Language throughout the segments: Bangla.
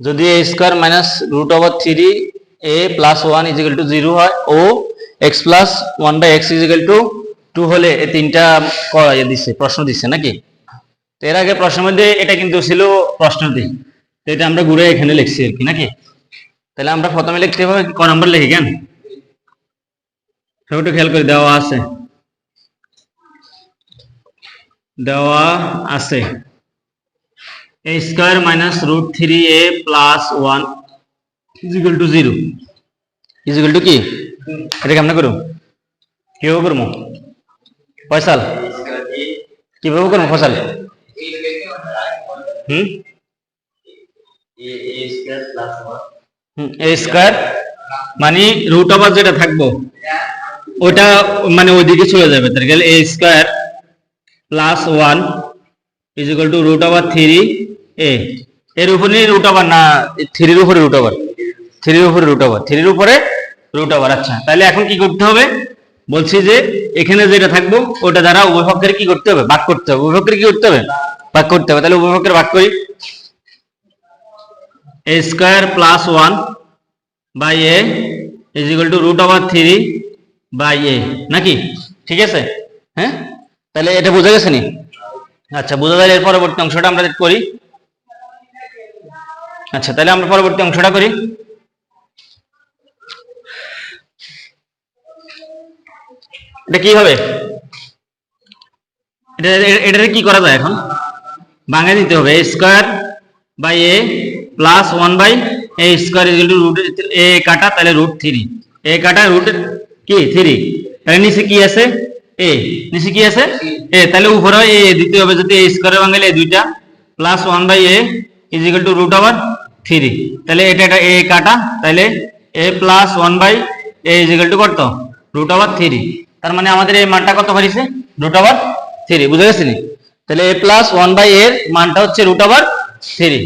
যদি a square minus root over 3a plus 1 is equal to 0 হয় ও x plus 1 by x is equal to 2 হলে এই তিনটা দিচ্ছে প্রশ্ন দিচ্ছে নাকি? তো এর আগে প্রশ্নের মধ্যে এটা কিন্তু ছিল প্রশ্ন দিই, তো এটা আমরা ঘুরে এখানে লিখছি আর কি নাকি? তাহলে আমরা প্রথমে লিখতে হবে ক নাম্বার লিখি কেন একটু খেয়াল করে দেওয়া আছে a square minus root 3a plus 1 is equal to 0 is equal to কি এটা কেমন করব কিভাবে করব ফয়সাল কিভাবে করব ফয়সাল a স্কয়ার মানে রুট ওভার যেটা থাকবো ওটা মানে ওইদিকে চলে যাবে তার গেলে a square plus 1 is equal to root over 3a এর উপরে রুট ওভার না 3 এর উপরে রুট ওভার 3 এর উপরে রুট ওভার 3 এর উপরে রুট ওভার। আচ্ছা তাহলে এখন কি করতে হবে বলছি যে এখানে যেটা থাকবো ওটা দ্বারা উভয় পক্ষের কি করতে হবে ভাগ করতে হবে, উভয় পক্ষের কি করতে হবে ভাগ করতে হবে। তাহলে উভয় পক্ষের ভাগ করি a square plus 1 by a is equal to root over 3 by a নাকি? ঠিক আছে হ্যাঁ, তাহলে এটা বোঝা গেছে নি? আচ্ছা বোঝা গেলে এর পরবর্তী অংশটা আমরা করি। আচ্ছা তাহলে আমরা পরবর্তী অংশটা করি। এটা কি হবে এটা কি করা যায় এখন ভাঙা দিতে হবে a square by a plus 1 by a square is equal to root a কাটা তাহলে রুট 3 a কাটা রুট কি 3 তাহলে নিচে কি আছে a নিচে কি আছে a তাহলে উপরে a দিতে হবে যদি a স্কয়ারে ভাঙলে এই দুইটা plus 1 by a is equal to root over 3 তাহলে এটা a কাটা তাহলে a plus 1 by a is equal to কত রুট ওভার 3 তার মানে আমাদের এই মানটা কত পারিছে রুট ওভার 3 বুঝা গেছে নি? তাহলে a প্লাস 1 বাই a এর মানটা হচ্ছে রুট ওভার 3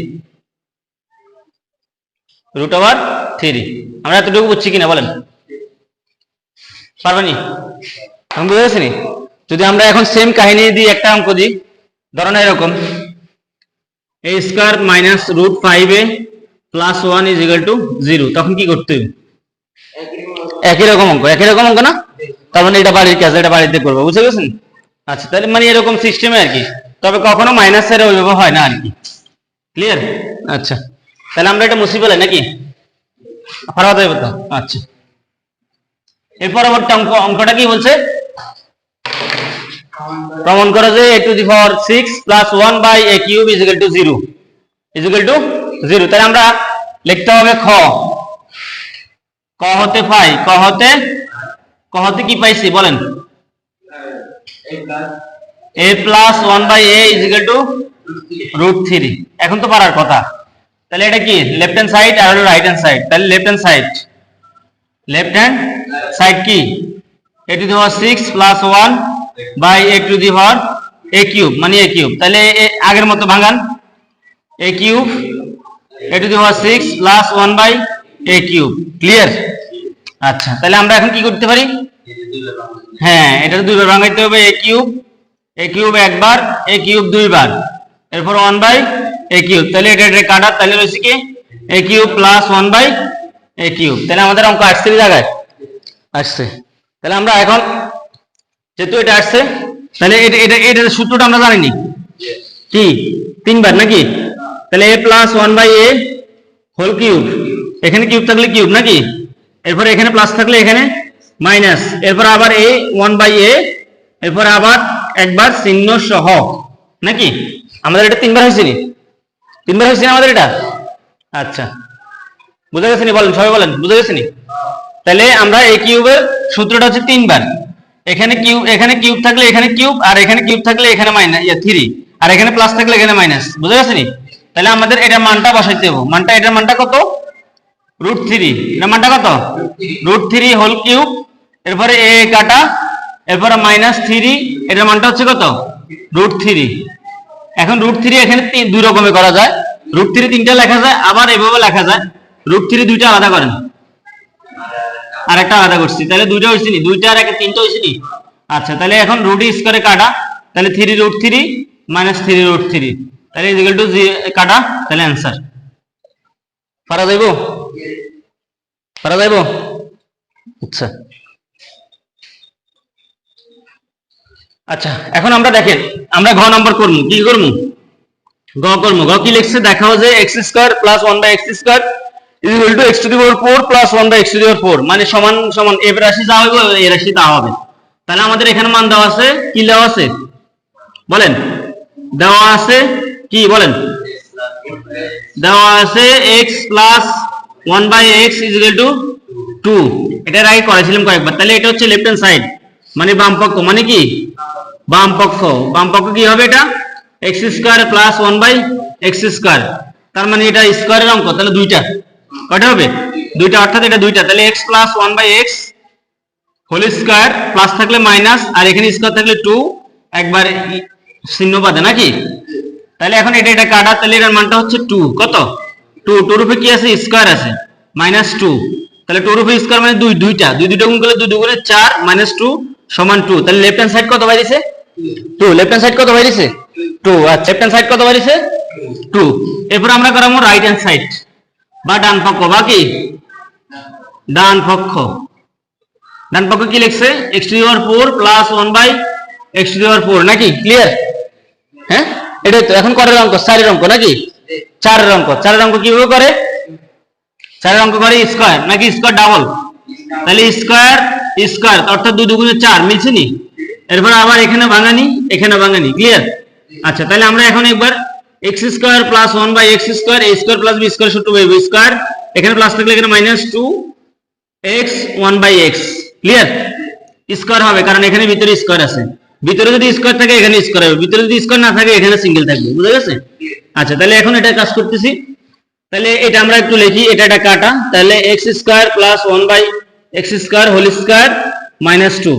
রুট ওভার 3 আমরা এতটুকু বুঝছি কিনা বলেন পারবেনি? আমি বুঝা গেছে নি? যদি আমরা এখন সেম কাহিনী দিই একটা অঙ্ক দিই ধরুন এরকম a square minus root 5a plus 1 is equal to 0 তখন কি করতে হবে একই রকম অঙ্ক না? তার মানে এটা বাড়ির কাজ এটা বাড়িতে করবো বুঝতে পেরেছেন? আচ্ছা তাহলে মানে এরকম সিস্টেমে আর কি, তবে কখনো মাইনাসের ওইভাবে হয় না আর কি। ক্লিয়ার? আচ্ছা তাহলে আমরা এটা মুছে ফেলাই নাকি পারা যাবে তো? আচ্ছা এর পরবর্তী অঙ্কটা কি বলছে প্রমাণ করো যে a to the power 6 plus 1 by a cube is equal to 0 is equal to 0। তাহলে আমরা লিখতে হবে ক হতে পাই ক হতে কি পাইছি বলেন a plus 1 by a is equal to root 3 এখন তো পারার কথা। তাহলে এটা কি লেফট হ্যান্ড সাইড আর রাইট হ্যান্ড সাইড, তাহলে লেফট হ্যান্ড সাইড কি a to the power 6 plus 1 by a to the power a cube মানে a কিউব, তাহলে আগের মতো ভাঙান a cube a to the power 6 plus 1 by a cube. Clear? আচ্ছা তাহলে আমরা এখন কি করতে পারি হ্যাঁ এটা দুইবার ভাঙাইতে হবে a কিউব একবার a কিউব দুইবার এরপর 1 বাই a কিউব, তাহলে এটা কাটা তাহলে রয়েছে কি a cube plus 1 by a cube. তাহলে আমাদের অঙ্ক আসছে জায়গায় আসছে। তাহলে আমরা এখন যেহেতু এটা আসছে তাহলে এটার সূত্রটা আমরা জানিনি কি তিনবার নাকি? তাহলে a plus 1 by a whole cube, এখানে কিউব থাকলে কিউব নাকি, এরপর এখানে প্লাস থাকলে এখানে মাইনাস, এরপর আবার a 1 বাই a এরপর আবার একবার চিহ্ন সহ নাকি? আমাদের এটা তিনবার হয়েছে নি আমাদের এটা? আচ্ছা বুঝা গেছে নি বলেন সবাই বলেন বুঝা গেছে নি? তাহলে আমরা a কিউবের সূত্রটা হচ্ছে তিনবার, এখানে কিউব থাকলে এখানে কিউব আর এখানে কিউব থাকলে এখানে মাইনাস 3 আর এখানে প্লাস থাকলে এখানে মাইনাস বুঝা গেছে নি? তাহলে আমাদের এটা মানটা বসাইতে হবে, এটার মানটা কত রুট 3, এটার মানটা কত রুট 3 হোল কিউব এরপরে a কাটা এরপরে মাইনাস 3 এটার মানটা হচ্ছে কত রুট 3। এখন রুট 3 এখানে দুই রকমে করা যায়, রুট 3 তিনটা লেখা যায় আবার এভাবে লেখা যায়, রুট 3 দুইটা আলাদা করেন আর একটা আলাদা করছি, তাহলে দুইটা হইছে নি দুইটা আর একটা তিনটা হইছে নি? আচ্ছা তাহলে এখন রুট স্কয়ারে কাটা তাহলে 3 রুট 3 মাইনাস 3 রুট 3 তাহলে ইজ ইকুয়াল টু কাটা তাহলে आंसर পারা যাইব? পারা যাইব? আচ্ছা আচ্ছা, এখন আমরা দেখেন আমরা ঘ নম্বর করবো, কি করবো? গ করবো। গ কি লিখছে দেখাও যে x square plus 1/x square is equal to x to the power 4 plus 1/x to the power 4, মানে সমান সমান এ রাশি যা হবে এ রাশি তা হবে। তাহলে আমাদের এখানে মান দেওয়া আছে, কি দেওয়া আছে বলেন? দেওয়া আছে কি বলেন? দেওয়া আছে x plus 1/x is equal to 2। এটা আগে করেছিলাম কয়েকবার। তাহলে এটা হচ্ছে লেফট হ্যান্ড সাইড, মানে বাম পক্ষ, মানে কি বাম পক্ষ। বাম পক্ষ কি হবে? এটা x square plus 1/x square, তার মানে এটা স্কয়ারের অঙ্ক, তাহলে দুইটা। কয়টা হবে? দুইটা, অর্থাৎ এটা দুইটা। তাহলে x plus 1/x whole square, plus থাকলে মাইনাস, আর এখানে স্কয়ার থাকলে 2, একবার চিহ্ন বাদে নাকি। তাহলে এখন এটা এটা কাটা, তাহলে এর মানটা হচ্ছে 2। কত? 2। 2 রূপে কি আছে? স্কয়ার আছে, মাইনাস 2। তাহলে 2 রূপে স্কয়ার মানে দুইটা গুণ করলে 2 গুণে 4 মাইনাস 2 সমান 2। তাহলে লেফট হ্যান্ড সাইড কত বাইরেছে? 2। লেফট হ্যান্ড সাইড কত বাইরেছে? 2। আচ্ছা, লেফট হ্যান্ড সাইড কত বাইরেছে? 2। এরপর আমরা করাবো রাইট হ্যান্ড সাইড বা ডান পক্ষ, বা কি ডান পক্ষ। ডান পক্ষ কি লিখছে? x to the power 4 plus 1/x to the power 4, নাকি? ক্লিয়ার? হ্যাঁ, এটাই তো এখন করের অঙ্ক, 4 এর অঙ্ক নাকি? 4 এর অঙ্ক। 4 এর অঙ্ক কিভাবে করে? 4 এর অঙ্ক করে স্কয়ার নাকি স্কয়ার ডাবল? তাহলে স্কয়ার স্কয়ার অর্থাৎ 2 গুণে 4, মিলছে নি? এরপর আবার এখানে ভাঙানি, এখানে ভাঙানি। ক্লিয়ার? আচ্ছা, তাহলে আমরা এখন একবার x square plus 1/x square, a square plus b square সূত্র b স্কয়ার, এখানে প্লাস থাকলে এখানে minus 2x 1/x। Clear? Square হবে কারণ এখানে ভিতরে স্কয়ার আছে। ভিতরে যদি স্কয়ার থাকে এখানে স্কয়ার হবে, ভিতরে যদি স্কয়ার না থাকে এখানে সিঙ্গেল থাকবে। বুঝা গেছে? আচ্ছা, তাহলে এখন এটা কাজ করতেছি। তাহলে এটা আমরা একটু লিখি, এটা এটা কাটা। তাহলে x square plus 1/x square whole square minus 2।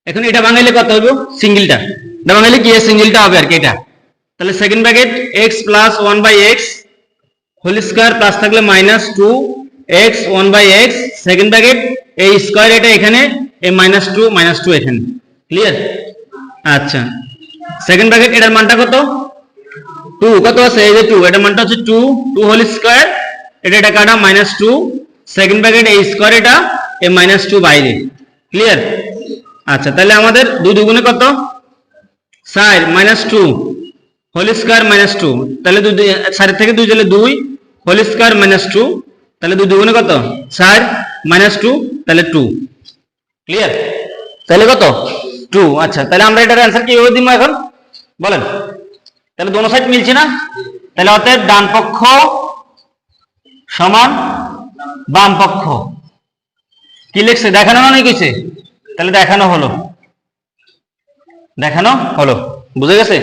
এখন এটা ভাঙাইলে কত হবে? সিঙ্গেলটা। এটা ভাঙাইলে কি সিঙ্গেলটা হবে আর কি এটা। তাহলে second bracket x plus 1/x whole square, plus থাকলে minus 2x 1/x, second bracket এই স্কয়ার, এটা এখানে এই মাইনাস 2 এখানে। ক্লিয়ার? আচ্ছা, সেকেন্ড ব্র্যাকেট এটার মানটা কত? 2। কত আছে? এই যে 2, এটার মানটা হচ্ছে 2 হোল স্কয়ার, এটা এটা কাটা মাইনাস 2, সেকেন্ড ব্র্যাকেট এই স্কয়ার, এটা এই মাইনাস 2 বাইরে। ক্লিয়ার? আচ্ছা, তাহলে আমাদের 2 দুগুণে কত? 4 মাইনাস 2 হোল স্কয়ার মাইনাস 2, তাহলে 4 থেকে 2 গেলে 2 হোল স্কয়ার মাইনাস 2, তাহলে 2 দুগুণে কত? 4 মাইনাস 2, তাহলে 2। ক্লিয়ার? তাহলে কত? 2। আচ্ছা, তাহলে আমরা এটার অ্যান্সার কিভাবে দিব এখন বলেন? তাহলে দোনো সাইড মিলছে না? তাহলে অতএব ডান পক্ষ সমান বাম পক্ষ। কি লিখছে? দেখানো না কিছু? তাহলে দেখানো হলো, দেখানো হলো। বুঝে গেছে?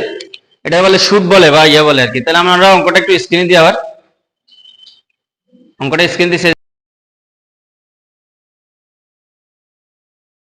এটা বলে শুট বলে বা ইয়া বলে আর কি। তাহলে আমরা অঙ্কটা একটু স্ক্রিনে দিই, আবার অঙ্কটা স্ক্রিন দিছে।